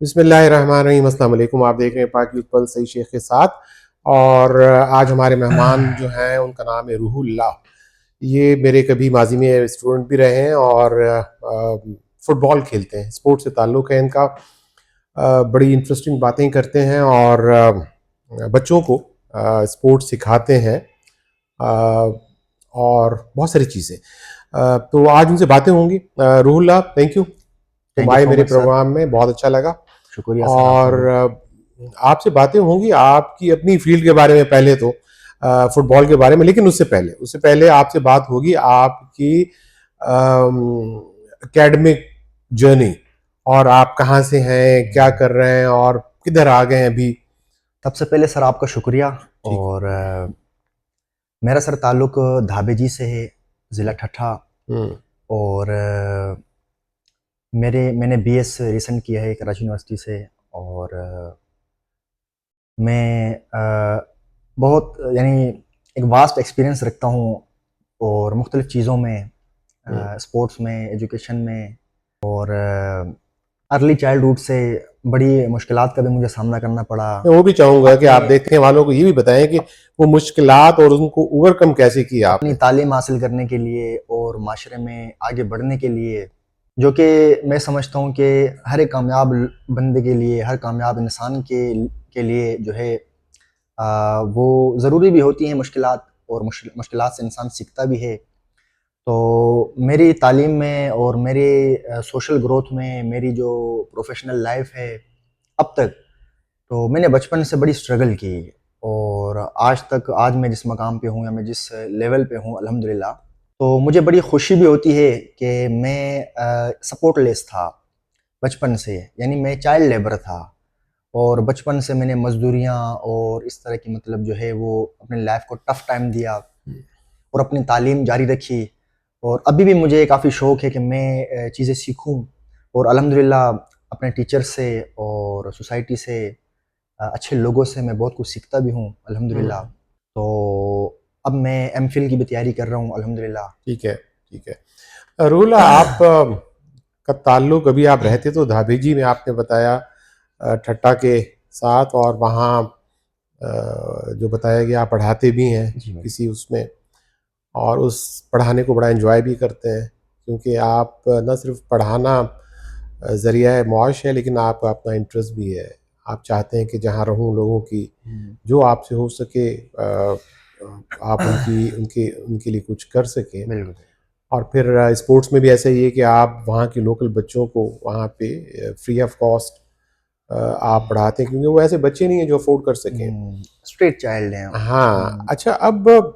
बिस्मिल्लाहिर्रहमानिर्रहीम। अस्सलाम वालेकुम। आप देख रहे हैं पाक यूथ पल्स सही शेख के साथ। और आज हमारे मेहमान जो हैं उनका नाम है रूहुल्लाह। ये मेरे कभी माजी में स्टूडेंट भी रहे हैं और फुटबॉल खेलते हैं, स्पोर्ट्स से ताल्लुक़ है इनका। बड़ी इंटरेस्टिंग बातें करते हैं और बच्चों को स्पोर्ट्स सिखाते हैं और बहुत सारी चीज़ें। तो आज उनसे बातें होंगी। रूहुल्लाह, थैंक यू तुम थैंक यू आए सो मेरे मच सर। प्रोग्राम में, बहुत अच्छा लगा। शुक्रिया सर आपका और भी। आपसे बातें होंगी आपकी अपनी फील्ड के बारे में, पहले तो फुटबॉल के बारे में, लेकिन उससे पहले आपसे बात होगी आपकी एकेडमिक जर्नी, और आप कहाँ से हैं, क्या कर रहे हैं और किधर आ गए हैं अभी। सबसे पहले सर आपका शुक्रिया। ठीक और मेरा सर ताल्लुक़ धाबेजी से है, ज़िला ठट्ठा। है। हम्म। और मैंने बीएस रिसेंट किया है कराची यूनिवर्सिटी से। और मैं बहुत यानी एक वास्ट एक्सपीरियंस रखता हूँ और मुख्तलिफ़ चीज़ों में, हम्म। स्पोर्ट्स में, एजुकेशन में। और अर्ली चाइल्डहुड से बड़ी मुश्किलात का भी मुझे सामना करना पड़ा मैं वो भी चाहूंगा कि अपने आप देखने वालों को ये भी बताएं कि वो मुश्किलात और उनको ओवरकम कैसे किया अपनी आपने। तालीम हासिल करने के लिए और माशरे में आगे बढ़ने के लिए, जो कि मैं समझता हूँ कि हर एक कामयाब बंदे के लिए, हर कामयाब इंसान के लिए जो है वो ज़रूरी भी होती हैं मुश्किलात। और मुश्किलात से इंसान सीखता भी है। तो मेरी तालीम में और मेरे सोशल ग्रोथ में, मेरी जो प्रोफेशनल लाइफ है अब तक, तो मैंने बचपन से बड़ी स्ट्रगल की। और आज मैं जिस मकाम पे हूँ या मैं जिस लेवल पे हूँ अल्हम्दुलिल्लाह, तो मुझे बड़ी खुशी भी होती है कि मैं सपोर्टलेस था बचपन से। यानी मैं चाइल्ड लेबर था और बचपन से मैंने मजदूरियाँ और इस तरह की मतलब जो है वो अपनी लाइफ को टफ टाइम दिया और अपनी तालीम जारी रखी। और अभी भी मुझे काफ़ी शौक़ है कि मैं चीज़ें सीखूं। और अल्हम्दुलिल्लाह अपने टीचर से और सोसाइटी से, अच्छे लोगों से मैं बहुत कुछ सीखता भी हूँ अल्हम्दुलिल्लाह। हम्म। तो अब मैं एमफिल की भी तैयारी कर रहा हूँ अल्हम्दुलिल्लाह। ठीक है, ठीक है। रूला, आप का ताल्लुक, अभी आप रहते तो धाबेजी में, आपने बताया ठट्टा के साथ, और वहाँ जो बताया कि आप पढ़ाते भी हैं जी भाई। किसी उसमें, और उस पढ़ाने को बड़ा एंजॉय भी करते हैं, क्योंकि आप न सिर्फ पढ़ाना ज़रिया है मुआश है, लेकिन आप अपना इंटरेस्ट भी है। आप चाहते हैं कि जहाँ रहूँ लोगों की जो आपसे हो सके आप उनकी उनके उनके लिए कुछ कर सकें। बिल्कुल। और फिर स्पोर्ट्स में भी ऐसा ही है कि आप वहाँ के लोकल बच्चों को वहाँ पे फ्री ऑफ कॉस्ट आप पढ़ाते हैं, क्योंकि वो ऐसे बच्चे नहीं हैं जो अफोर्ड कर सकें। स्ट्रेट चाइल्ड हैं। हाँ, अच्छा, अब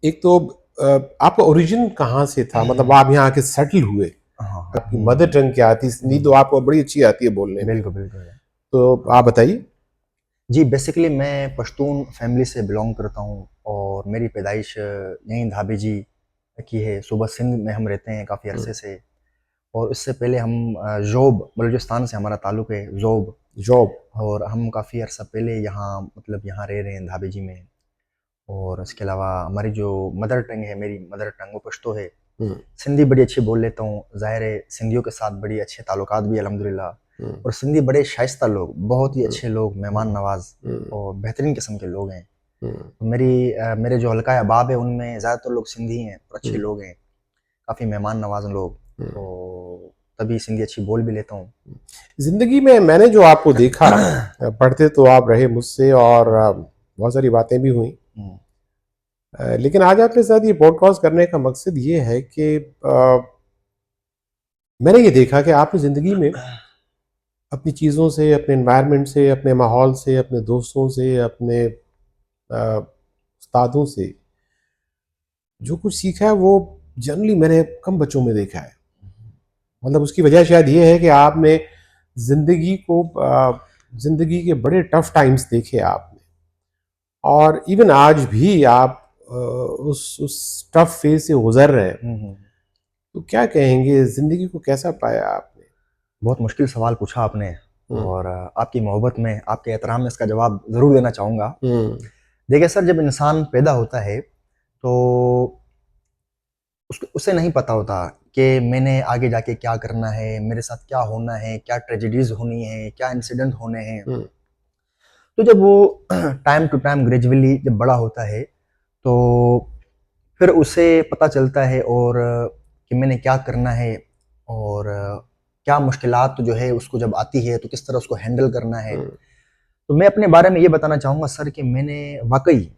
एक तो आपका ओरिजिन कहाँ से था, मतलब आप यहाँ आके सेटल हुए, हाँ हाँ। आपकी मदर टंग क्या आती, नहीं तो आपको बड़ी अच्छी आती है बोलने में, बिल्कुल बिल्कुल। तो आप बताइए। जी, बेसिकली मैं पश्तून फैमिली से बिलोंग करता हूँ और मेरी पैदाइश यहीं धाबेजी की है। सूबा सिंध में हम रहते हैं काफ़ी हम्म। अरसे से। और इससे पहले हम ज़ोब बलूचिस्तान से हमारा ताल्लुक़ है, ज़ोब। जॉब। और हम काफ़ी अरसा पहले यहाँ मतलब यहाँ रह रहे हैं धाबेजी में। और इसके अलावा हमारी जो मदर टंग है, मेरी मदर टंग वो पश्तो है। हम्म। सिंधी बड़ी अच्छी बोल लेता हूँ, ज़ाहिर है सिंधियों के साथ बड़ी अच्छे ताल्लुकात भी अल्हम्दुलिल्लाह। हम्म। और सिंधी बड़े शाइस्ता लोग, बहुत ही हम्म। अच्छे लोग, मेहमान नवाज हम्म। और बेहतरीन किस्म के लोग हैं। हम्म। तो मेरे जो हल्का अहबाब है उनमें ज़्यादातर लोग सिंधी हैं और अच्छे हम्म। लोग हैं, काफ़ी मेहमान नवाज लोग। हम्म। तो तभी सिंधी अच्छी बोल भी लेता हूँ। जिंदगी में मैंने जो आपको देखा, पढ़ते तो आप रहे मुझसे, और बहुत सारी बातें भी हुई, हम्म। लेकिन आज आपके साथ ये पॉडकास्ट करने का मकसद ये है कि मैंने ये देखा कि आपने ज़िंदगी में अपनी चीज़ों से, अपने एनवायरनमेंट से, अपने माहौल से, अपने दोस्तों से, अपने उस्तादों से जो कुछ सीखा है, वो जनरली मैंने कम बच्चों में देखा है। मतलब उसकी वजह शायद ये है कि आपने ज़िंदगी को ज़िंदगी के बड़े टफ टाइम्स देखे आपने, और इवन आज भी आप उस टफ फेज से गुजर रहे हैं। तो क्या कहेंगे, ज़िंदगी को कैसा पाया आपने? बहुत मुश्किल सवाल पूछा आपने। हम्म। और आपकी मोहब्बत में, आपके एहतराम में इसका जवाब ज़रूर देना चाहूँगा। हम्म। देखिए सर, जब इंसान पैदा होता है तो उसे नहीं पता होता कि मैंने आगे जाके क्या करना है, मेरे साथ क्या होना है, क्या ट्रेजेडीज होनी है, क्या इंसिडेंट होने हैं। हम्म, तो जब वो टाइम टू टाइम ग्रेजुअली जब बड़ा होता है, तो फिर उसे पता चलता है और कि मैंने क्या करना है, और क्या मुश्किलात जो है उसको जब आती है तो किस तरह उसको हैंडल करना है। हम्म, तो मैं अपने बारे में ये बताना चाहूँगा सर कि मैंने वाकई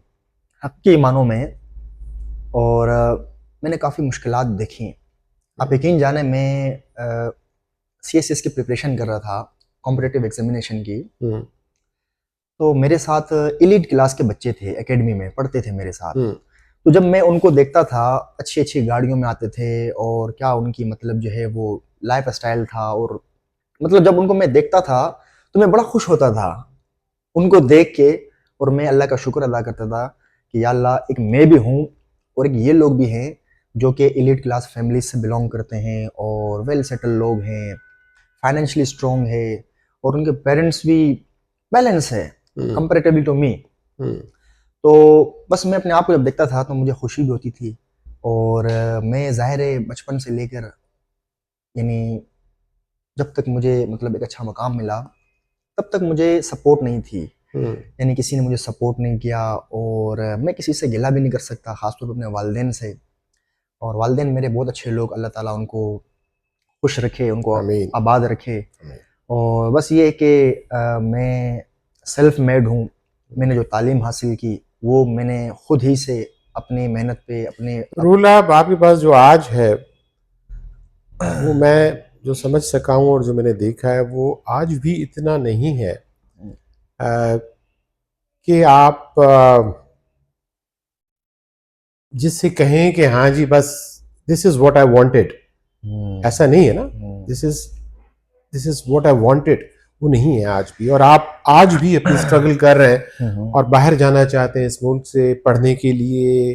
हक़ मानों में, और मैंने काफ़ी मुश्किलात देखी। आप यकीन जाने, मैं सीएसएस की प्रिपरेशन कर रहा था, कॉम्पिटिटिव एग्जामिनेशन की। हम्म, तो मेरे साथ एलीट क्लास के बच्चे थे, एकेडमी में पढ़ते थे मेरे साथ। हम्म, तो जब मैं उनको देखता था, अच्छी अच्छी गाड़ियों में आते थे, और क्या उनकी मतलब जो है वो लाइफ स्टाइल था, और मतलब जब उनको मैं देखता था तो मैं बड़ा खुश होता था उनको देख के। और मैं अल्लाह का शुक्र अदा करता था कि या अल्लाह, एक मैं भी हूँ और एक ये लोग भी हैं जो कि एलीट क्लास फैमिली से बिलोंग करते हैं और वेल सेटल लोग हैं, फाइनेंशियली स्ट्रॉन्ग है, और उनके पेरेंट्स भी बैलेंस है हम्म, कंपेरेटिवली टू मी। हम्म, तो बस मैं अपने आप को जब देखता था तो मुझे खुशी भी होती थी। और मैं ज़ाहिर है बचपन से लेकर, यानी जब तक मुझे मतलब एक अच्छा मकाम मिला, तब तक मुझे सपोर्ट नहीं थी। हम्म, यानी किसी ने मुझे सपोर्ट नहीं किया, और मैं किसी से गिला भी नहीं कर सकता, ख़ासतौर पर अपने वालिदैन से। और वालिदैन मेरे बहुत अच्छे लोग, अल्लाह ताला उनको खुश रखे, उनको आमीन, आबाद रखे। आमीन। और बस ये है कि मैं सेल्फ मेड हूँ। मैंने जो तालीम हासिल की वो मैंने खुद ही से अपनी मेहनत पे रूल आपके पास जो आज है वो मैं जो समझ सका हूँ और जो मैंने देखा है वो आज भी इतना नहीं है अ, कि आप जिससे कहें कि हाँ जी बस this is what I wanted, ऐसा नहीं है ना। This is this is what I wanted, वो नहीं है आज भी। और आप आज भी अपनी स्ट्रगल कर रहे हैं और बाहर जाना चाहते हैं इस मुल्क से पढ़ने के लिए,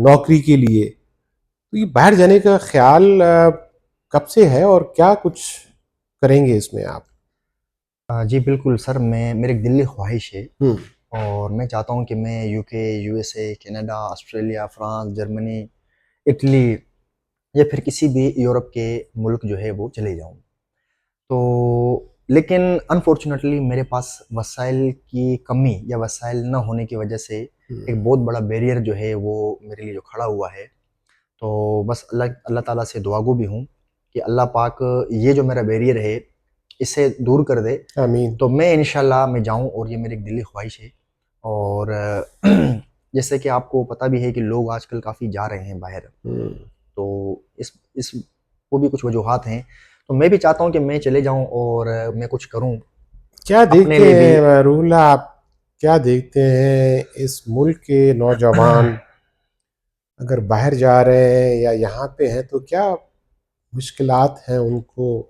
नौकरी के लिए। तो ये बाहर जाने का ख्याल कब से है और क्या कुछ करेंगे इसमें आप? जी बिल्कुल सर, मैं मेरी एक दिली ख्वाहिश है, हम्म, और मैं चाहता हूँ कि मैं UK, USA, Canada, Australia, France, Germany, Italy, या फिर किसी भी यूरोप के मुल्क जो है वो चले जाऊँ। तो लेकिन अनफॉर्चुनेटली मेरे पास वसाइल की कमी या वसाइल न होने की वजह से हम्म, एक बहुत बड़ा बैरियर जो है वो मेरे लिए जो खड़ा हुआ है। तो बस अल्लाह अल्लाह ताला से दुआगो भी हूँ कि अल्लाह पाक ये जो मेरा बैरियर है इसे दूर कर दे। आमीन। तो मैं इंशाल्लाह मैं जाऊँ, और ये मेरी एक दिली ख्वाहिश है। और जैसे कि आपको पता भी है कि लोग आजकल काफ़ी जा रहे हैं बाहर। हम्म। तो इस वो भी कुछ वजूहात हैं। तो मैं भी चाहता हूँ कि मैं चले जाऊँ और मैं कुछ करूँ क्या अपने देखते लिए भी। हैं रूला आप, क्या देखते हैं इस मुल्क के नौजवान अगर बाहर जा रहे हैं या यहाँ पे हैं तो क्या मुश्किलात हैं उनको,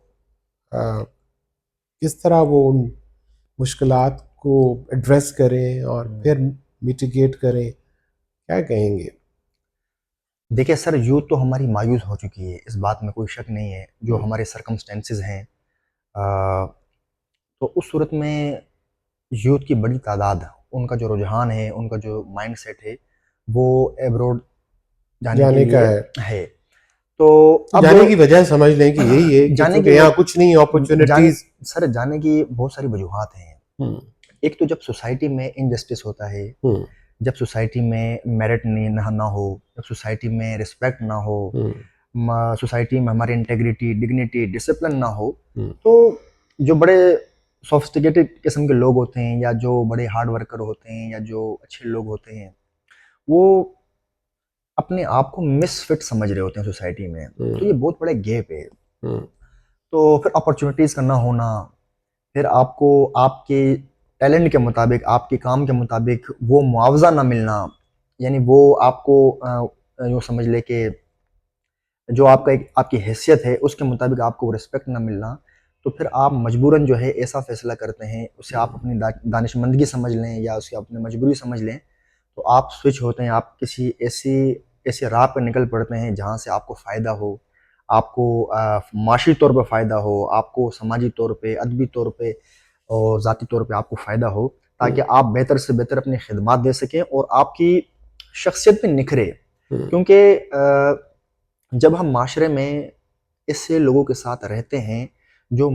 अ, किस तरह वो उन मुश्किलात को एड्रेस करें और फिर मिटिगेट करें, क्या कहेंगे? देखिए सर, यूथ तो हमारी मायूस हो चुकी है, इस बात में कोई शक नहीं है। जो हम्म, हमारे सरकमस्टेंसेस हैं, अ, तो उस सूरत में यूथ की बड़ी तादाद, उनका जो रुझान है, उनका जो माइंडसेट है, वो एब्रॉड जाने के जाने का लिए है। है। तो तो अब जाने की वजह समझ लें कि यही है कि जाने की चूंकि यहाँ कुछ नहीं जाने अपॉर्चुनिटीज। सर, जाने की बहुत सारी वजूहात हैं। हम्म, एक तो जब सोसाइटी में इनजस्टिस होता है, हम्म, जब सोसाइटी में मेरिट नहीं ना हो, जब सोसाइटी में रिस्पेक्ट ना हो, हम्म, सोसाइटी में हमारी इंटेग्रिटी, डिग्निटी, डिसिप्लिन ना हो, हम्म, तो जो बड़े सोफिस्टिकेटेड किस्म के लोग होते हैं, या जो बड़े हार्ड वर्कर होते हैं, या जो अच्छे लोग होते हैं, वो अपने आप को मिसफिट समझ रहे होते हैं सोसाइटी में। तो ये हम्म, बहुत बड़ा गैप है। हम्म, तो फिर अपॉर्चुनिटीज़ का ना होना, फिर आपको आपके टैलेंट के मुताबिक, आपके काम के मुताबिक वो मुआवज़ा ना मिलना, यानी वो आपको यूँ समझ लें कि जो आपका एक आपकी हैसियत है उसके मुताबिक आपको वो रिस्पेक्ट ना मिलना। तो फिर आप मजबूरन जो है ऐसा फ़ैसला करते हैं, उसे आप अपनी दानिशमंदगी समझ लें या उसे अपनी मजबूरी समझ लें, तो आप स्विच होते हैं, आप किसी ऐसी ऐसे राह पर निकल पड़ते हैं जहाँ से आपको फ़ायदा हो, आपको माशी तौर पे फ़ायदा हो, आपको समाजी तौर पे, अदबी तौर पे और ज़ाती तौर पे आपको फ़ायदा हो, ताकि हम्म, आप बेहतर से बेहतर अपनी खिदमत दे सकें और आपकी शख्सियत भी निखरे। क्योंकि जब हम माशरे में ऐसे लोगों के साथ रहते हैं जो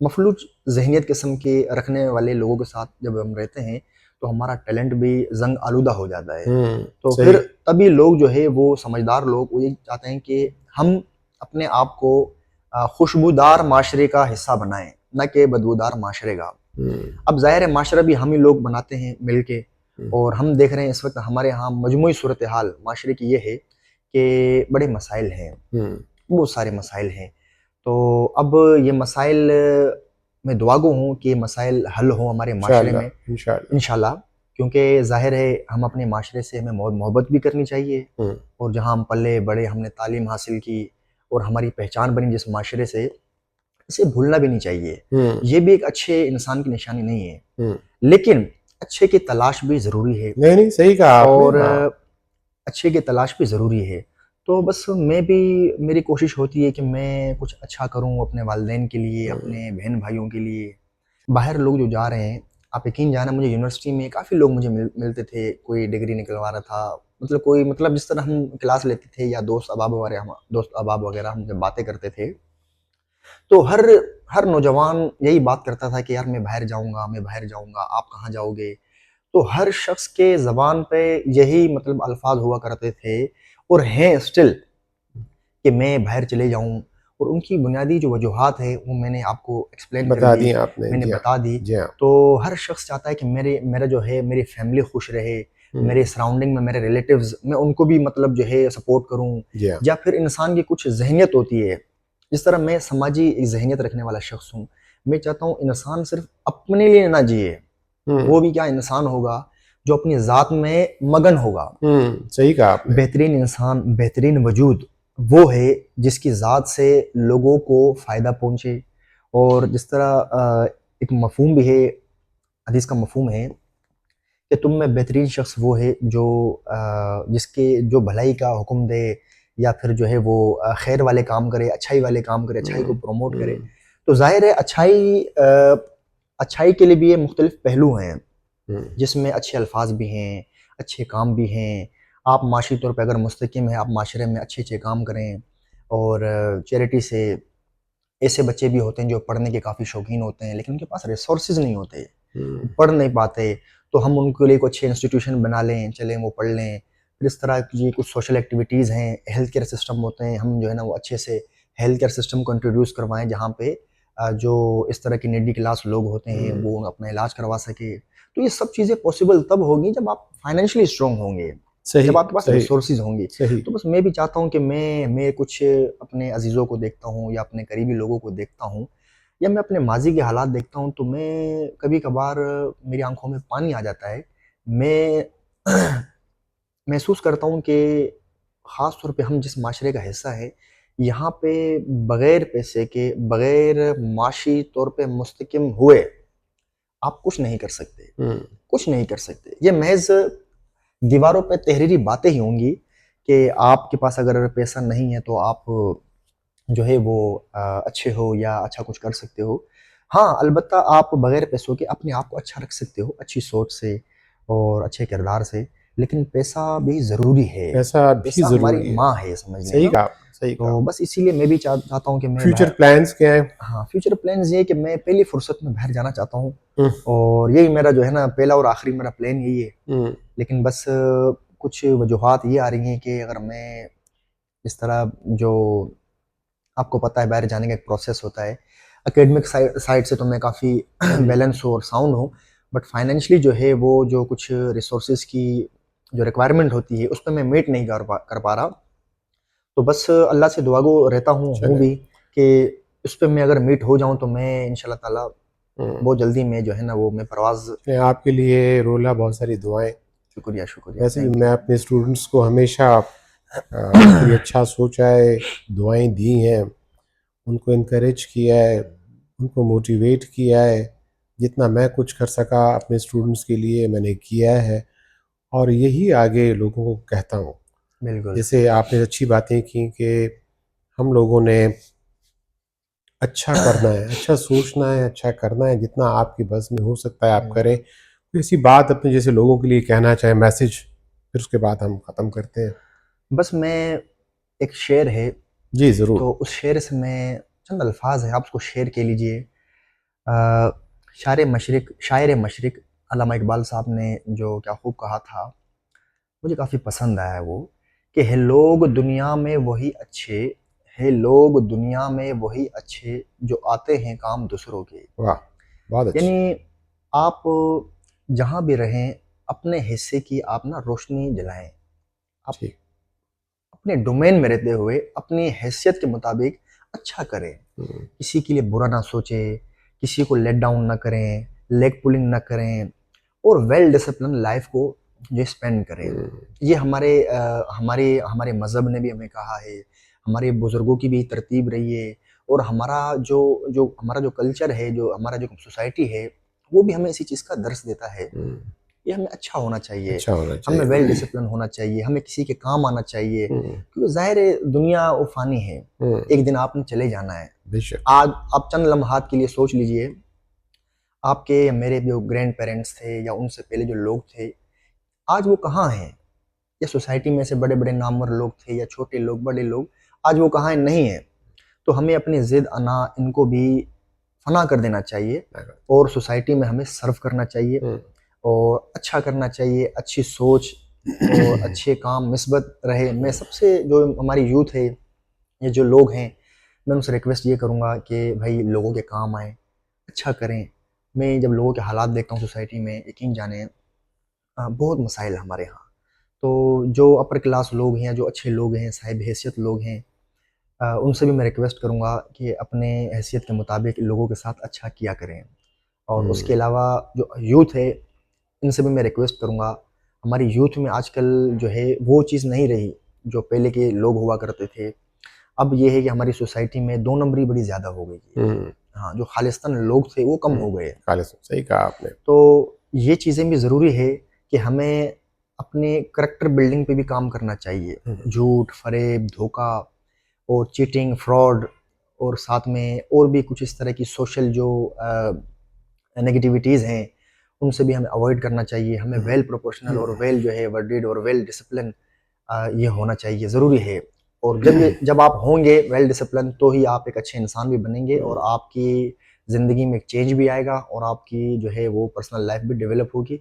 मफलूज जहनीत किस्म के रखने वाले लोगों के साथ जब हम रहते हैं, तो हमारा टैलेंट भी जंग आलूदा हो जाता है। तो सही। फिर तभी लोग जो है वो समझदार लोग वो ये चाहते हैं कि हम अपने आप को खुशबूदार माशरे का हिस्सा बनाएं, न कि बदबूदार माशरे का। अब जाहिर है माशरा भी हम ही लोग बनाते हैं मिल के, और हम देख रहे हैं इस वक्त हमारे यहाँ मजमूई सूरत हाल माशरे की ये है कि बड़े मसाइल हैं, बहुत सारे मसाइल हैं। तो अब ये मसाइल मैं दुआगो हूँ कि ये मसाइल हल हों हमारे माशरे में इंशाल्लाह, क्योंकि जाहिर है हम अपने माशरे से हमें मोहब्बत भी करनी चाहिए, और जहाँ हम पले बड़े हमने तालीम हासिल की और हमारी पहचान बनी जिस माशरे से, इसे भूलना भी नहीं चाहिए। ये भी एक अच्छे इंसान की निशानी नहीं है, लेकिन अच्छे की तलाश भी ज़रूरी है। नहीं सही कहा आपने। और अच्छे की तलाश भी ज़रूरी है। तो बस मेरी कोशिश होती है कि मैं कुछ अच्छा करूं अपने वालिदैन के लिए, अपने बहन भाइयों के लिए। बाहर लोग जो जा रहे हैं, आप यकीन जाना, मुझे यूनिवर्सिटी में काफ़ी लोग मुझे मिलते थे, कोई डिग्री निकलवा रहा था, मतलब कोई, मतलब जिस तरह हम क्लास लेते थे या दोस्त अहबाब वगैरह हम जब बातें करते थे, तो हर नौजवान यही बात करता था कि यार मैं बाहर जाऊंगा, आप कहाँ जाओगे? तो हर शख्स के ज़बान पे यही मतलब अल्फाज हुआ करते थे, और हैं स्टिल, कि मैं बाहर चले जाऊं। और उनकी बुनियादी जो वजूहात है वो मैंने आपको एक्सप्लेन कर बता दी, दी आपने। मैंने बता दी। तो हर शख्स चाहता है कि मेरा जो है मेरी फैमिली खुश रहे, मेरे सराउंडिंग में मेरे रिलेटिव्स, मैं उनको भी मतलब जो है सपोर्ट करूं। या फिर इंसान की कुछ जहनीत होती है, जिस तरह मैं समाजी एक जहनीत रखने वाला शख्स हूँ, मैं चाहता हूँ इंसान सिर्फ अपने लिए ना जिए, वो भी क्या इंसान होगा जो अपनी ज़ात में मगन होगा। सही कहा आपने। बेहतरीन इंसान, बेहतरीन वजूद वो है जिसकी ज़ात से लोगों को फ़ायदा पहुँचे। और जिस तरह एक मफ़हूम भी है, हदीस का मफ़हूम है कि तुम में बेहतरीन शख्स वो है जो जिसके जो भलाई का हुक्म दे, या फिर जो है वो खैर वाले काम करे, अच्छाई वाले काम करे, अच्छाई को प्रमोट करे। तो जाहिर है अच्छाई के लिए भी ये मुख्तलिफ पहलू हैं, जिसमें अच्छे अल्फाज भी हैं, अच्छे काम भी हैं। आप माशी तौर पे अगर मुस्तकीम है, आप माशरे में अच्छे काम करें। और चैरिटी से ऐसे बच्चे भी होते हैं जो पढ़ने के काफ़ी शौकीन होते हैं, लेकिन उनके पास रिसोर्सेज नहीं होते, पढ़ नहीं पाते। तो हम उनके लिए कुछ अच्छे इंस्टीट्यूशन बना लें, चलें वो पढ़ लें। फिर इस तरह की कुछ सोशल एक्टिविटीज़ हैं, हेल्थ केयर सिस्टम होते हैं, हम जो है ना वो अच्छे से हेल्थ केयर सिस्टम को इंट्रोड्यूस करवाएं, जहाँ पे जो इस तरह की निडी क्लास लोग होते हैं वो अपना इलाज करवा सके। तो ये सब चीज़ें पॉसिबल तब होगी जब आप फाइनेंशियली स्ट्रॉन्ग होंगे, जब आपके पास रिसोर्सेज होंगी। तो बस मैं भी चाहता हूँ कि मैं कुछ अपने अजीज़ों को देखता हूँ या अपने करीबी लोगों को देखता हूँ, या मैं अपने माजी के हालात देखता हूँ, तो मैं कभी कभार मेरी आंखों में पानी आ जाता है। मैं महसूस करता हूँ कि ख़ास तौर पे हम जिस माशरे का हिस्सा है, यहाँ पे बग़ैर पैसे के, बग़ैर माशी तौर पे मुस्तकिम हुए आप कुछ नहीं कर सकते, कुछ नहीं कर सकते। ये महज़ दीवारों पे तहरीरी बातें ही होंगी कि आपके पास अगर पैसा नहीं है तो आप जो है वो अच्छे हो या अच्छा कुछ कर सकते हो। हाँ, अलबत्ता आप बग़ैर पैसों के अपने आप को अच्छा रख सकते हो, अच्छी सोच से और अच्छे किरदार से, लेकिन पैसा भी ज़रूरी है। पैसा भी पैसा हमारी ज़रूरी है। माँ है, समझ लें सही ना। कहा, सही कहा। तो बस इसीलिए मैं भी चाहता हूँ कि मैं फ्यूचर प्लान्स क्या हैं? हाँ, फ्यूचर प्लान्स ये है कि मैं पहली फुर्सत में बाहर जाना चाहता हूँ, और यही मेरा जो है ना पहला और आखिरी मेरा प्लान यही है। लेकिन बस कुछ वजूहात ये आ रही हैं कि अगर मैं इस तरह, जो आपको पता है बाहर जाने का एक प्रोसेस होता है, एकेडमिक साइड से तो मैं काफ़ी बैलेंस हूँ और साउंड हूँ, बट फाइनेंशियली जो है वो जो कुछ रिसोर्सेज की जो रिक्वायरमेंट होती है उस पर मैं मीट नहीं कर पा रहा। तो बस अल्लाह से दुआगो रहता हूँ भी कि उस पर मैं अगर मीट हो जाऊँ तो मैं इंशाल्लाह ताला बहुत जल्दी में जो है ना वो मैं परवाज़। आपके लिए रोला बहुत सारी दुआएं। शुक्रिया शुक्रिया। वैसे भी मैं अपने स्टूडेंट्स को हमेशा कोई अच्छा सोचा है, दुआएं दी हैं, उनको इनकरेज किया है, उनको मोटिवेट किया है। जितना मैं कुछ कर सका अपने स्टूडेंट्स के लिए मैंने किया है, और यही आगे लोगों को कहता हूँ। बिल्कुल। जैसे आपने अच्छी बातें की कि हम लोगों ने अच्छा करना है, अच्छा सोचना है, अच्छा करना है, जितना आपकी बस में हो सकता है आप करें। तो ऐसी बात अपने जैसे लोगों के लिए कहना चाहे, मैसेज फिर उसके बाद हम ख़त्म करते हैं। बस मैं एक शेर है, जी, ज़रूर। तो उस शेर से मैं चंद अल्फाज हैं, आप उसको शेयर के लीजिए। शायर मशरिक अल्लामा इकबाल साहब ने जो क्या खूब कहा था, मुझे काफ़ी पसंद आया वो, कि है लोग दुनिया में वही अच्छे, है लोग दुनिया में वही अच्छे जो आते हैं काम दूसरों के। वाह! बहुत अच्छी। यानी आप जहाँ भी रहें, अपने हिस्से की आप ना रोशनी जलाएं। आप ठीक। अपने डोमेन में रहते हुए अपनी हैसियत के मुताबिक अच्छा करें। हुँ, किसी के लिए बुरा ना सोचें, किसी को लेट डाउन ना करें, लेग पुलिंग ना करें, और वेल डिसिप्लिन लाइफ को जो स्पेंड करें। हुँ, ये हमारे हमारे मज़हब ने भी हमें कहा है, हमारे बुज़ुर्गों की भी तरतीब रही है, और हमारा जो कल्चर है, जो हमारा जो सोसाइटी है, वो भी हमें इसी चीज़ का दर्स देता है। हुँ। ये हमें अच्छा होना चाहिए, अच्छा होना हमें चाहिए। वेल डिसिप्लिन होना चाहिए, हमें किसी के काम आना चाहिए, हुँ, क्योंकि ज़ाहिर है दुनिया वो फ़ानी है, हुँ, एक दिन आपने चले जाना है। बेशक। आज आप चंद लम्हात के लिए सोच लीजिए, आपके या मेरे जो ग्रैंड पेरेंट्स थे या उनसे पहले जो लोग थे, आज वो कहाँ हैं? या सोसाइटी में से बड़े-बड़े नामवर लोग थे या छोटे लोग, बड़े लोग, आज वो कहाँ हैं? नहीं हैं। तो हमें अपनी ज़िद, अना इनको भी फ़ना कर देना चाहिए, और सोसाइटी में हमें सर्व करना चाहिए, हुँ, और अच्छा करना चाहिए, अच्छी सोच और अच्छे काम निस्बत रहे। मैं हुँ, सबसे जो हमारी यूथ है, ये जो लोग हैं, मैं उनसे रिक्वेस्ट ये करूँगा कि भाई लोगों के काम आएँ, अच्छा करें। मैं जब लोगों के हालात देखता हूँ सोसाइटी में, यकीन जानें बहुत मसाइल है हमारे यहाँ। तो जो अपर क्लास लोग हैं, जो अच्छे लोग हैं, साहिब हैसियत लोग हैं, उनसे भी मैं रिक्वेस्ट करूँगा कि अपने हैसियत के मुताबिक लोगों के साथ अच्छा किया करें। और उसके हुँ, अलावा जो यूथ है, इनसे भी मैं रिक्वेस्ट करूँगा, हमारी यूथ में आजकल जो है वो चीज़ नहीं रही, जो पहले के लोग हुआ करते थे। अब ये है कि हमारी सोसाइटी में 2 नंबरी बड़ी ज़्यादा हो गई है। हुँ, हाँ, जो खालिस्तान लोग थे वो कम हुँ। हो गए। खालिद सही कहा आपने। तो ये चीज़ें भी ज़रूरी है कि हमें अपने करैक्टर बिल्डिंग पे भी काम करना चाहिए। हुँ, झूठ, फ़रेब, धोखा और चीटिंग, फ्रॉड, और साथ में और भी कुछ इस तरह की सोशल जो नेगेटिविटीज़ हैं, उनसे भी हमें अवॉइड करना चाहिए। हमें हुँ, वेल प्रोपोर्शनल और हुँ, वेल जो है वर्डिड और वेल डिसिप्लिन ये होना चाहिए, ज़रूरी है। और जब आप होंगे वेल डिसिप्लिन, तो ही आप एक अच्छे इंसान भी बनेंगे, और हुँ। आपकी ज़िंदगी में एक चेंज भी आएगा, और आपकी जो है वो पर्सनल लाइफ भी डेवलप होगी,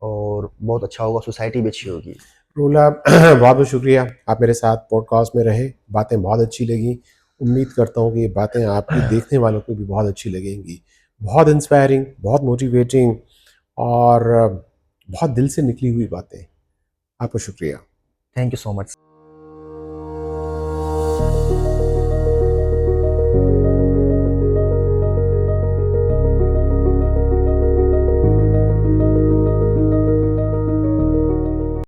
और बहुत अच्छा होगा, सोसाइटी भी अच्छी होगी। रोला बहुत-बहुत शुक्रिया, आप मेरे साथ पॉडकास्ट में रहे, बातें बहुत अच्छी लगीं। उम्मीद करता हूँ कि ये बातें आपकी देखने वालों को भी बहुत अच्छी लगेंगी। बहुत इंस्पायरिंग, बहुत मोटिवेटिंग और बहुत दिल से निकली हुई बातें। आपका शुक्रिया। Thank you so much.